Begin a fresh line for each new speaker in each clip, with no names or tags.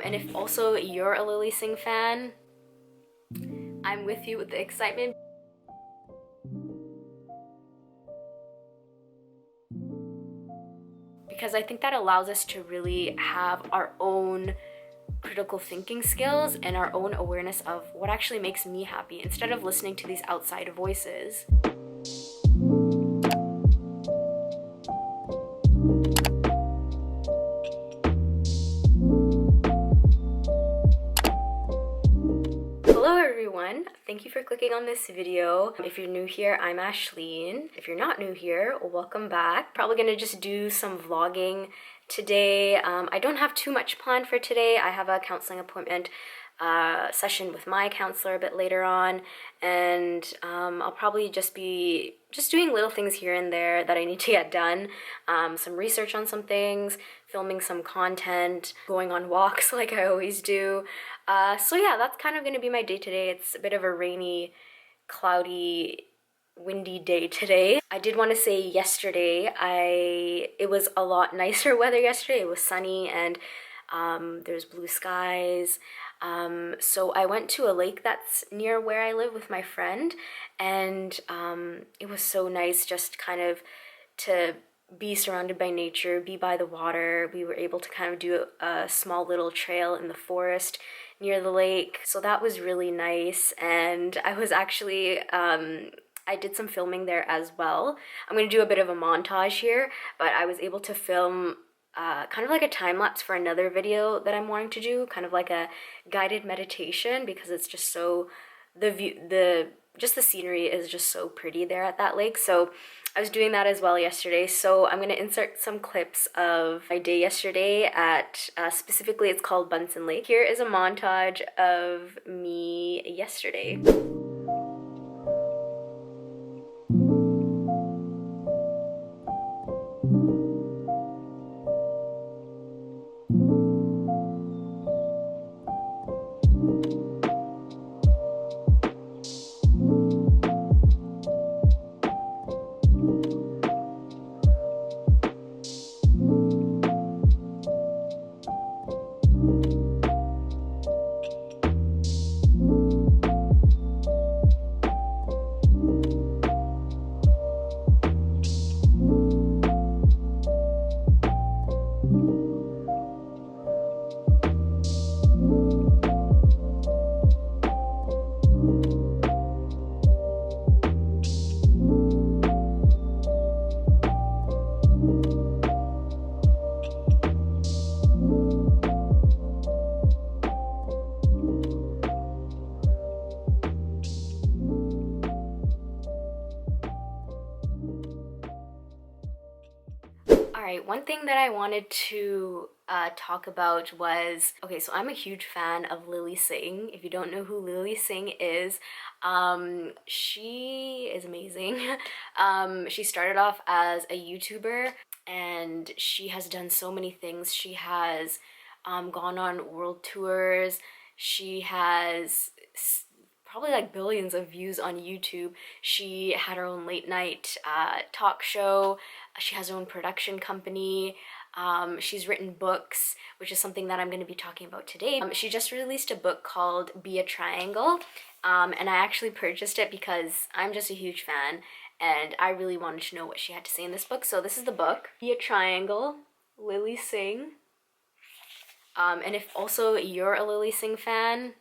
And if also you're a Lilly Singh fan, I'm with you with the excitement. Because I think that allows us to really have our own critical thinking skills and our own awareness of what actually makes me happy instead of listening to these outside voices. Hello everyone, thank you for clicking on this video. If you're new here, I'm Ashleen. If you're not new here, welcome back. Probably gonna just do some vlogging today. I don't have too much planned for today. I have a counseling appointment session with my counselor a bit later on, and I'll probably just be doing little things here and there that I need to get done, some research on some things, filming some content, going on walks like I always do. So yeah, that's kind of going to be my day today. It's a bit of a rainy, cloudy, windy day today. I did want to say yesterday, it was a lot nicer weather yesterday. It was sunny and there's blue skies. So I went to a lake that's near where I live with my friend, and it was so nice just kind of to be surrounded by nature, be by the water. We were able to kind of do a small little trail in the forest near the lake. So that was really nice. And I was actually, I did some filming there as well. I'm going to do a bit of a montage here, but I was able to film kind of like a time lapse for another video that I'm wanting to do, kind of like a guided meditation, because it's just so, just the scenery is just so pretty there at that lake. So I was doing that as well yesterday. So I'm going to insert some clips of my day yesterday at, specifically it's called Buntzen Lake. Here is a montage of me yesterday. Alright, one thing that I wanted to talk about was, okay, so I'm a huge fan of Lilly Singh. If you don't know who Lilly Singh is, she is amazing. She started off as a YouTuber and she has done so many things. She has gone on world tours. She has probably like billions of views on YouTube. She had her own late night talk show. She has her own production company. She's written books, which is something that I'm going to be talking about today. She just released a book called Be a Triangle, and I actually purchased it because I'm just a huge fan and I really wanted to know what she had to say in this book. So this is the book, Be a Triangle, Lilly Singh. And if also you're a Lilly Singh fan,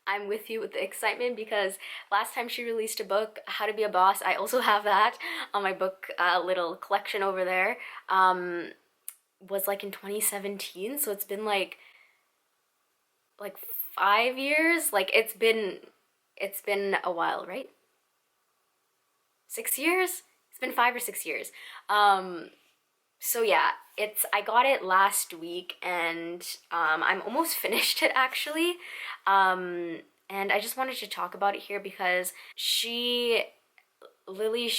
I'm with you with the excitement, because last time she released a book, How to Be a Boss, I also have that on my book little collection over there, was like in 2017, so it's been like 5 years. Like it's been a while, right? 6 years? It's been 5 or 6 years. So yeah, I got it last week, and I'm almost finished it actually. And I just wanted to talk about it here because Lilly,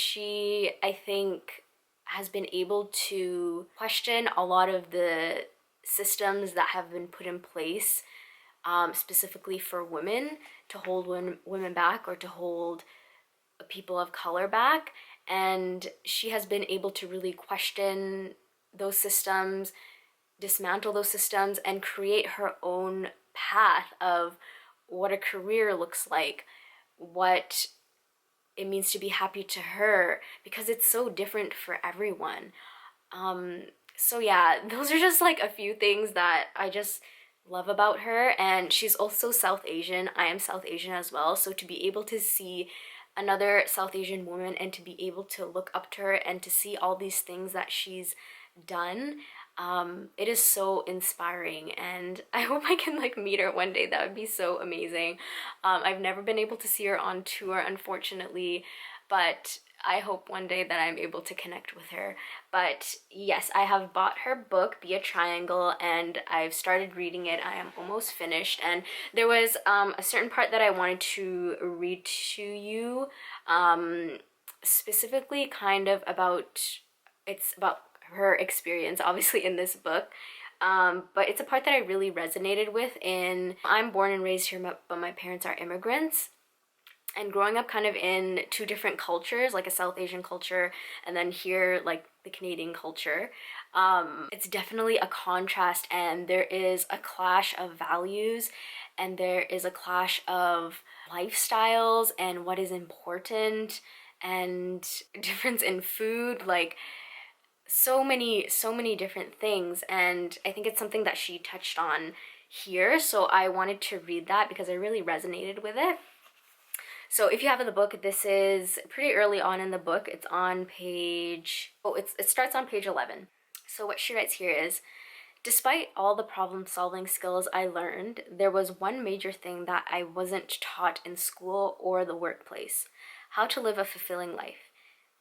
I think, has been able to question a lot of the systems that have been put in place, specifically for women, to hold women back or to hold people of color back. And she has been able to really question those systems, dismantle those systems and create her own path of what a career looks like, what it means to be happy to her, because it's so different for everyone. So yeah, those are just like a few things that I just love about her. And she's also South Asian. I am South Asian as well. So to be able to see another South Asian woman and to be able to look up to her and to see all these things that she's done, it is so inspiring, and I hope I can like meet her one day. That would be so amazing. I've never been able to see her on tour, unfortunately, but I hope one day that I'm able to connect with her. But yes, I have bought her book, Be a Triangle, and I've started reading it. I am almost finished, and there was a certain part that I wanted to read to you, specifically kind of about, it's about her experience, obviously, in this book. But it's a part that I really resonated with. I'm born and raised here, but my parents are immigrants. And growing up kind of in two different cultures, like a South Asian culture and then here, like the Canadian culture, it's definitely a contrast, and there is a clash of values, and there is a clash of lifestyles and what is important, and difference in food, like so many different things. And I think it's something that she touched on here, so I wanted to read that because I really resonated with it. So if you have the book, this is pretty early on in the book. It's on page, it starts on page 11. So what she writes here is, despite all the problem-solving skills I learned, there was one major thing that I wasn't taught in school or the workplace: how to live a fulfilling life.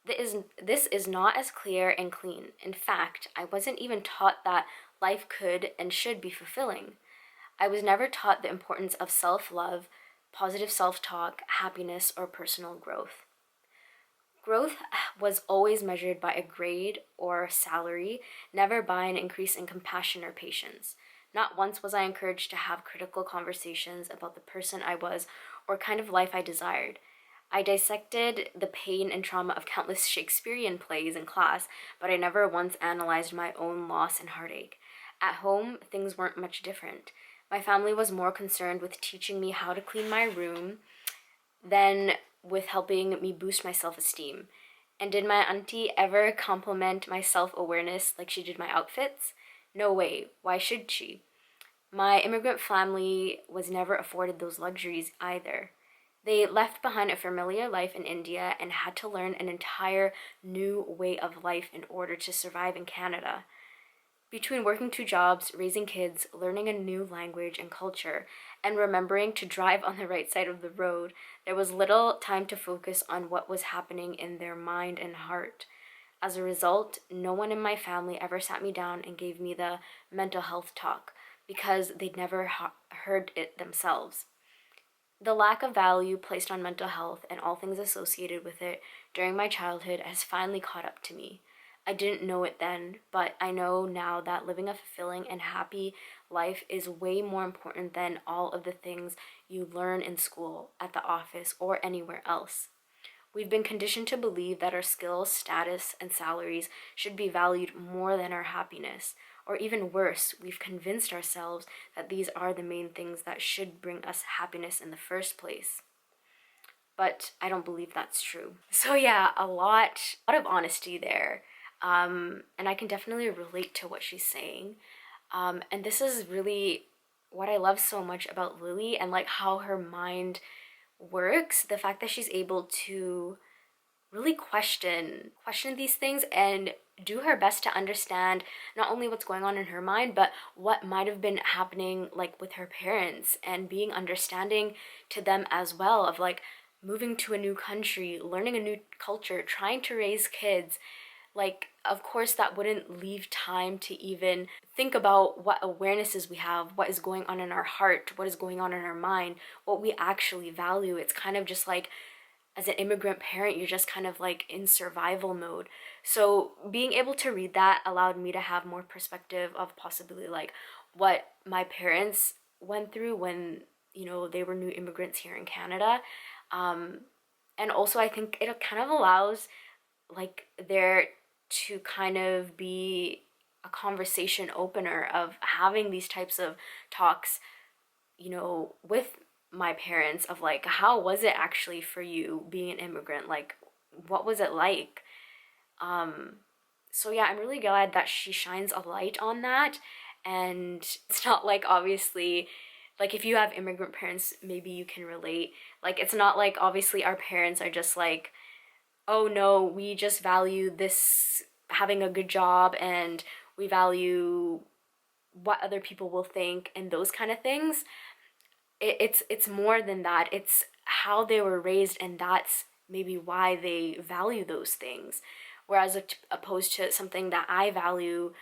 This is not as clear and clean. In fact, I wasn't even taught that life could and should be fulfilling. I was never taught the importance of self-love, positive self-talk, happiness, or personal growth. Growth was always measured by a grade or salary, never by an increase in compassion or patience. Not once was I encouraged to have critical conversations about the person I was or kind of life I desired. I dissected the pain and trauma of countless Shakespearean plays in class, but I never once analyzed my own loss and heartache. At home, things weren't much different. My family was more concerned with teaching me how to clean my room than with helping me boost my self-esteem. And did my auntie ever compliment my self-awareness like she did my outfits? No way. Why should she? My immigrant family was never afforded those luxuries either. They left behind a familiar life in India and had to learn an entire new way of life in order to survive in Canada. Between working two jobs, raising kids, learning a new language and culture, and remembering to drive on the right side of the road, there was little time to focus on what was happening in their mind and heart. As a result, no one in my family ever sat me down and gave me the mental health talk, because they'd never heard it themselves. The lack of value placed on mental health and all things associated with it during my childhood has finally caught up to me. I didn't know it then, but I know now that living a fulfilling and happy life is way more important than all of the things you learn in school, at the office, or anywhere else. We've been conditioned to believe that our skills, status, and salaries should be valued more than our happiness. Or even worse, we've convinced ourselves that these are the main things that should bring us happiness in the first place. But I don't believe that's true. So yeah, a lot of honesty there. And I can definitely relate to what she's saying. And this is really what I love so much about Lilly, and like how her mind works. The fact that she's able to really question these things and do her best to understand not only what's going on in her mind, but what might have been happening like with her parents, and being understanding to them as well, of like moving to a new country, learning a new culture, trying to raise kids. Like, of course, that wouldn't leave time to even think about what awarenesses we have, what is going on in our heart, what is going on in our mind, what we actually value. It's kind of just like, as an immigrant parent, you're just kind of like in survival mode. So being able to read that allowed me to have more perspective of possibly like what my parents went through when, you know, they were new immigrants here in Canada. And also I think it kind of allows like there to kind of be a conversation opener of having these types of talks, you know, with my parents of like, how was it actually for you being an immigrant? Like, what was it like? So yeah, I'm really glad that she shines a light on that. And it's not like, obviously, like if you have immigrant parents, maybe you can relate. Like, it's not like obviously our parents are just like, oh no, we just value this having a good job and we value what other people will think and those kind of things. It's more than that. It's how they were raised, and that's maybe why they value those things. Whereas opposed to something that I value,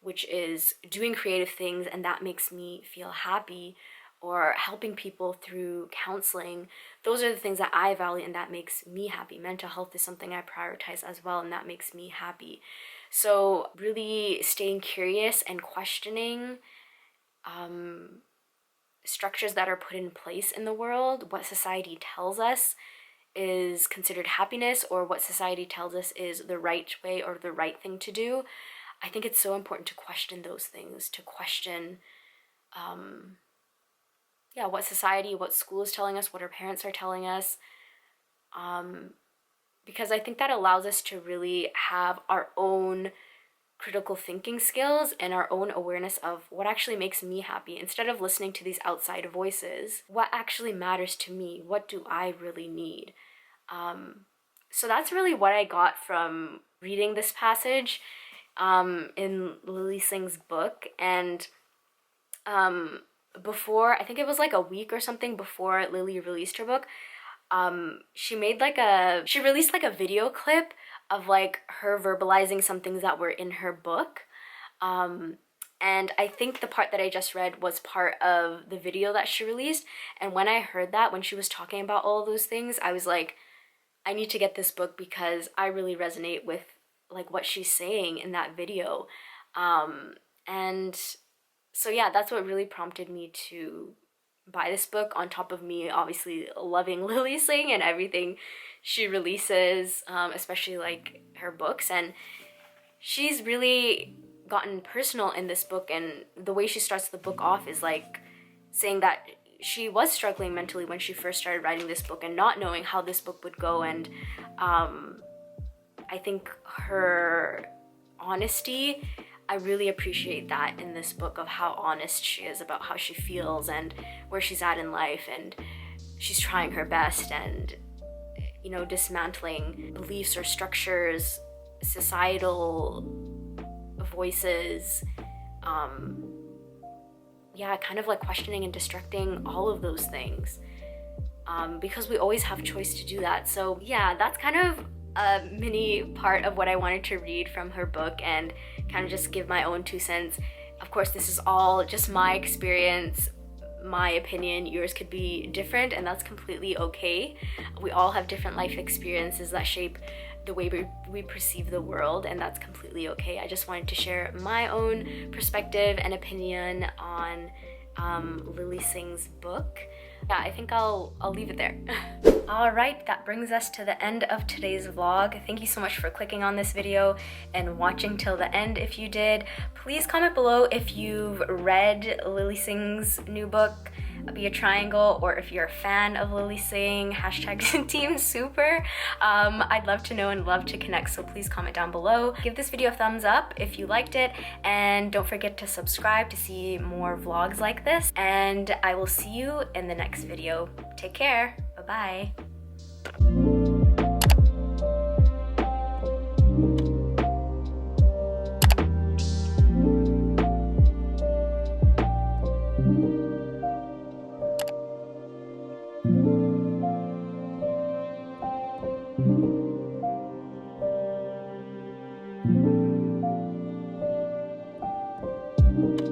which is doing creative things and that makes me feel happy, or helping people through counseling. Those are the things that I value and that makes me happy. Mental health is something I prioritize as well, and that makes me happy. So really staying curious and questioning structures that are put in place in the world, what society tells us is considered happiness, or what society tells us is the right way or the right thing to do. I think it's so important to question those things, to question what society, what school is telling us, what our parents are telling us, because I think that allows us to really have our own critical thinking skills and our own awareness of what actually makes me happy, instead of listening to these outside voices. What actually matters to me? What do I really need? So that's really what I got from reading this passage in Lilly Singh's book. And before, I think it was like a week or something before Lilly released her book, she released like a video clip of like her verbalizing some things that were in her book. And I think the part that I just read was part of the video that she released. And when I heard that, when she was talking about all of those things, I was like, I need to get this book because I really resonate with like what she's saying in that video. And so yeah, that's what really prompted me to buy this book, on top of me obviously loving Lilly Singh and everything she releases, especially like her books. And she's really gotten personal in this book, and the way she starts the book off is like saying that she was struggling mentally when she first started writing this book and not knowing how this book would go. And I think her honesty, I really appreciate that in this book, of how honest she is about how she feels and where she's at in life, and she's trying her best, and you know, dismantling beliefs or structures, societal voices, kind of like questioning and destructing all of those things, because we always have choice to do that. So yeah, that's kind of a mini part of what I wanted to read from her book and kind of just give my own 2 cents. Of course, this is all just my experience, my opinion. Yours could be different, and that's completely okay. We all have different life experiences that shape the way we perceive the world, and that's completely okay. I just wanted to share my own perspective and opinion on Lilly Singh's book. Yeah, I think I'll leave it there. All right, that brings us to the end of today's vlog. Thank you so much for clicking on this video and watching till the end. If you did, please comment below if you've read Lilly Singh's new book, Be a Triangle, or if you're a fan of Lilly Singh, hashtag Team Super. I'd love to know and love to connect, so please comment down below. Give this video a thumbs up if you liked it, and don't forget to subscribe to see more vlogs like this, and I will see you in the next video. Take care. Bye-bye. Thank you.